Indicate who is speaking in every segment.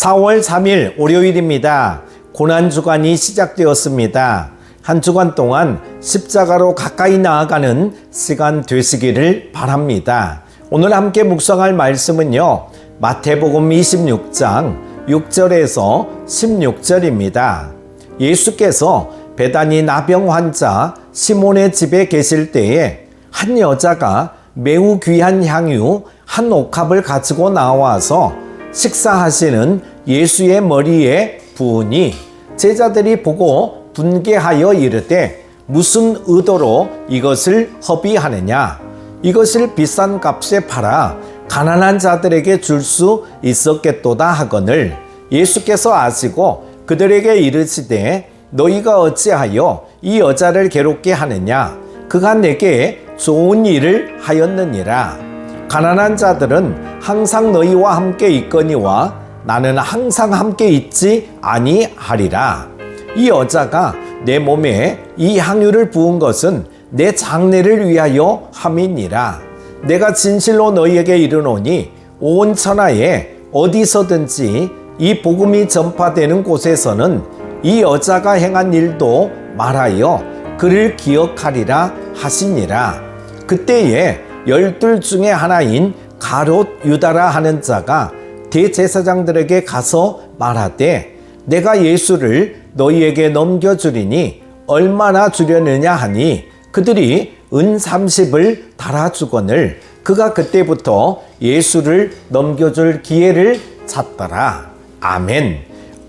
Speaker 1: 4월 3일 월요일입니다. 고난주간이 시작되었습니다. 한 주간 동안 십자가로 가까이 나아가는 시간 되시기를 바랍니다. 오늘 함께 묵상할 말씀은요, 마태복음 26장 6절에서 16절입니다. 예수께서 베다니 나병 환자 시몬의 집에 계실 때에 한 여자가 매우 귀한 향유 한 옥합을 가지고 나와서 식사하시는 예수의 머리에 부으니 제자들이 보고 분개하여 이르되 무슨 의도로 이것을 허비하느냐? 이것을 비싼 값에 팔아 가난한 자들에게 줄 수 있었겠도다 하거늘 예수께서 아시고 그들에게 이르시되 너희가 어찌하여 이 여자를 괴롭게 하느냐? 그가 내게 좋은 일을 하였느니라. 가난한 자들은 항상 너희와 함께 있거니와 나는 항상 함께 있지 아니하리라. 이 여자가 내 몸에 이 향유를 부은 것은 내 장례를 위하여 함이니라. 내가 진실로 너희에게 이르노니 온 천하에 어디서든지 이 복음이 전파되는 곳에서는 이 여자가 행한 일도 말하여 그를 기억하리라 하시니라. 그때에 12 중에 하나인 가롯 유다라 하는 자가 대제사장들에게 가서 말하되 내가 예수를 너희에게 넘겨주리니 얼마나 주려느냐 하니 그들이 은 30을 달아주거늘 그가 그때부터 예수를 넘겨줄 기회를 찾더라. 아멘.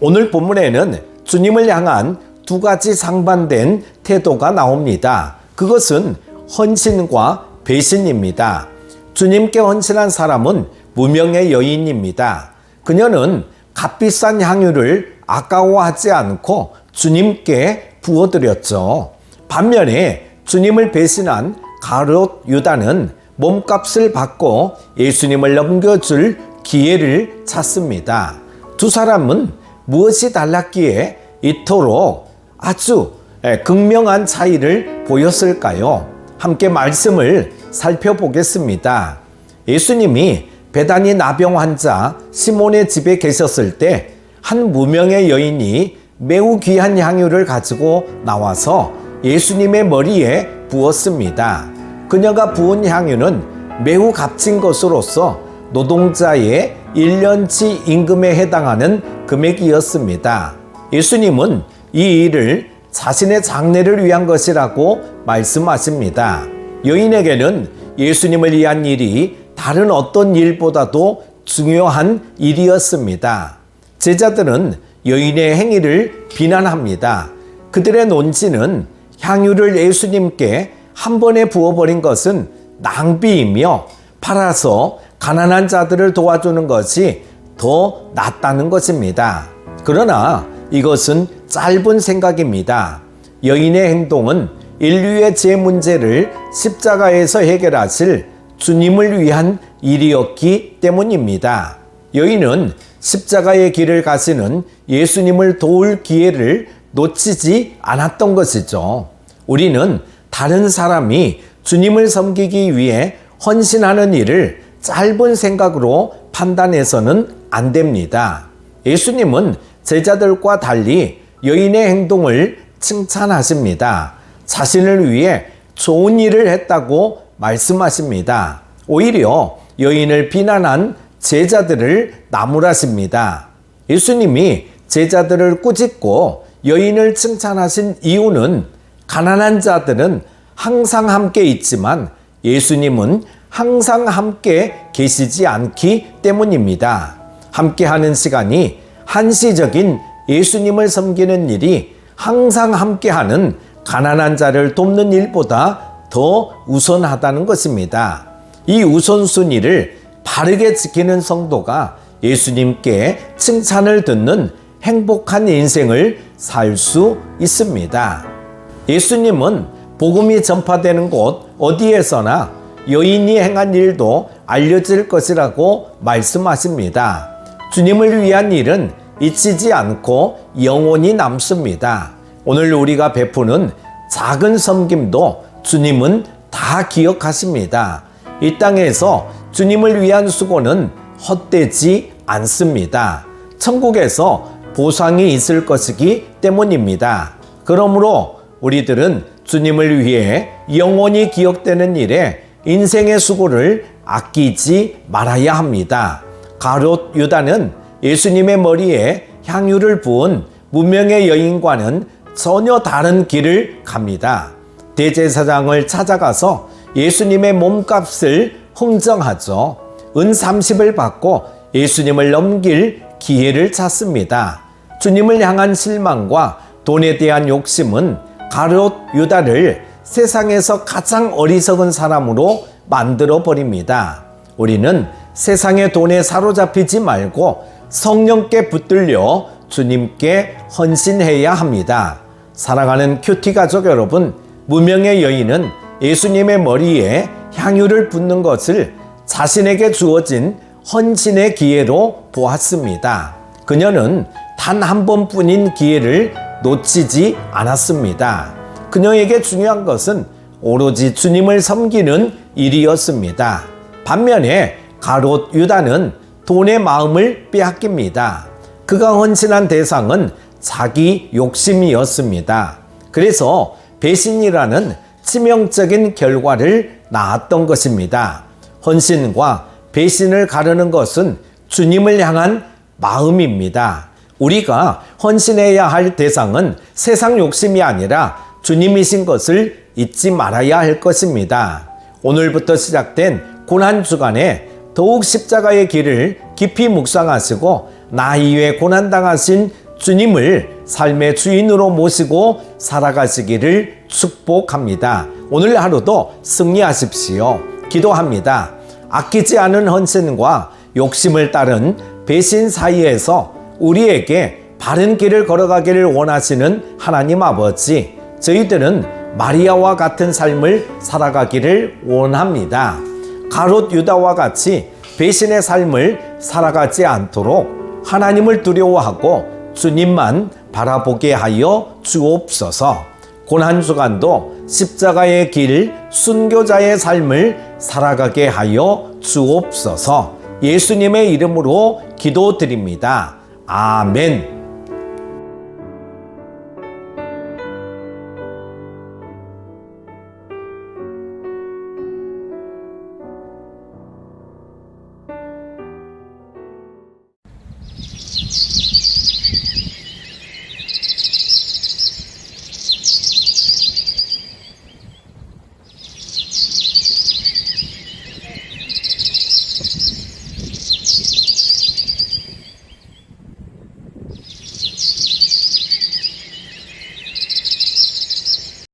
Speaker 1: 오늘 본문에는 주님을 향한 두 가지 상반된 태도가 나옵니다. 그것은 헌신과 배신입니다. 주님께 헌신한 사람은 무명의 여인입니다. 그녀는 값비싼 향유를 아까워하지 않고 주님께 부어드렸죠. 반면에 주님을 배신한 가롯 유다는 몸값을 받고 예수님을 넘겨줄 기회를 찾습니다. 두 사람은 무엇이 달랐기에 이토록 아주 극명한 차이를 보였을까요? 함께 말씀을 살펴보겠습니다. 예수님이 베다니 나병 환자 시몬의 집에 계셨을 때 한 무명의 여인이 매우 귀한 향유를 가지고 나와서 예수님의 머리에 부었습니다. 그녀가 부은 향유는 매우 값진 것으로서 노동자의 1년치 임금에 해당하는 금액이었습니다. 예수님은 이 일을 자신의 장례를 위한 것이라고 말씀하십니다. 여인에게는 예수님을 위한 일이 다른 어떤 일보다도 중요한 일이었습니다. 제자들은 여인의 행위를 비난합니다. 그들의 논지는 향유를 예수님께 한 번에 부어버린 것은 낭비이며 팔아서 가난한 자들을 도와주는 것이 더 낫다는 것입니다. 그러나 이것은 짧은 생각입니다. 여인의 행동은 인류의 죄 문제를 십자가에서 해결하실 주님을 위한 일이었기 때문입니다. 여인은 십자가의 길을 가시는 예수님을 도울 기회를 놓치지 않았던 것이죠. 우리는 다른 사람이 주님을 섬기기 위해 헌신하는 일을 짧은 생각으로 판단해서는 안 됩니다. 예수님은 제자들과 달리 여인의 행동을 칭찬하십니다. 자신을 위해 좋은 일을 했다고 말씀하십니다. 오히려 여인을 비난한 제자들을 나무라십니다. 예수님이 제자들을 꾸짖고 여인을 칭찬하신 이유는 가난한 자들은 항상 함께 있지만 예수님은 항상 함께 계시지 않기 때문입니다. 함께하는 시간이 한시적인 예수님을 섬기는 일이 항상 함께하는 가난한 자를 돕는 일보다 더 우선하다는 것입니다. 이 우선순위를 바르게 지키는 성도가 예수님께 칭찬을 듣는 행복한 인생을 살 수 있습니다. 예수님은 복음이 전파되는 곳 어디에서나 여인이 행한 일도 알려질 것이라고 말씀하십니다. 주님을 위한 일은 잊히지 않고 영원히 남습니다. 오늘 우리가 베푸는 작은 섬김도 주님은 다 기억하십니다. 이 땅에서 주님을 위한 수고는 헛되지 않습니다. 천국에서 보상이 있을 것이기 때문입니다. 그러므로 우리들은 주님을 위해 영원히 기억되는 일에 인생의 수고를 아끼지 말아야 합니다. 가롯 유다는 예수님의 머리에 향유를 부은 무명의 여인과는 전혀 다른 길을 갑니다. 대제사장을 찾아가서 예수님의 몸값을 흥정하죠. 은 30을 받고 예수님을 넘길 기회를 찾습니다. 주님을 향한 실망과 돈에 대한 욕심은 가롯 유다를 세상에서 가장 어리석은 사람으로 만들어 버립니다. 우리는 세상의 돈에 사로잡히지 말고 성령께 붙들려 주님께 헌신해야 합니다. 사랑하는 큐티 가족 여러분, 무명의 여인은 예수님의 머리에 향유를 붓는 것을 자신에게 주어진 헌신의 기회로 보았습니다. 그녀는 단 한 번뿐인 기회를 놓치지 않았습니다. 그녀에게 중요한 것은 오로지 주님을 섬기는 일이었습니다. 반면에 가롯 유다는 돈의 마음을 빼앗깁니다. 그가 헌신한 대상은 자기 욕심이었습니다. 그래서 배신이라는 치명적인 결과를 낳았던 것입니다. 헌신과 배신을 가르는 것은 주님을 향한 마음입니다. 우리가 헌신해야 할 대상은 세상 욕심이 아니라 주님이신 것을 잊지 말아야 할 것입니다. 오늘부터 시작된 고난주간에 더욱 십자가의 길을 깊이 묵상하시고 나 이외 고난당하신 주님을 삶의 주인으로 모시고 살아가시기를 축복합니다. 오늘 하루도 승리하십시오. 기도합니다. 아끼지 않은 헌신과 욕심을 따른 배신 사이에서 우리에게 바른 길을 걸어가기를 원하시는 하나님 아버지, 저희들은 마리아와 같은 삶을 살아가기를 원합니다. 가롯 유다와 같이 배신의 삶을 살아가지 않도록 하나님을 두려워하고 주님만 바라보게 하여 주옵소서. 고난주간도 십자가의 길, 순교자의 삶을 살아가게 하여 주옵소서. 예수님의 이름으로 기도드립니다. 아멘.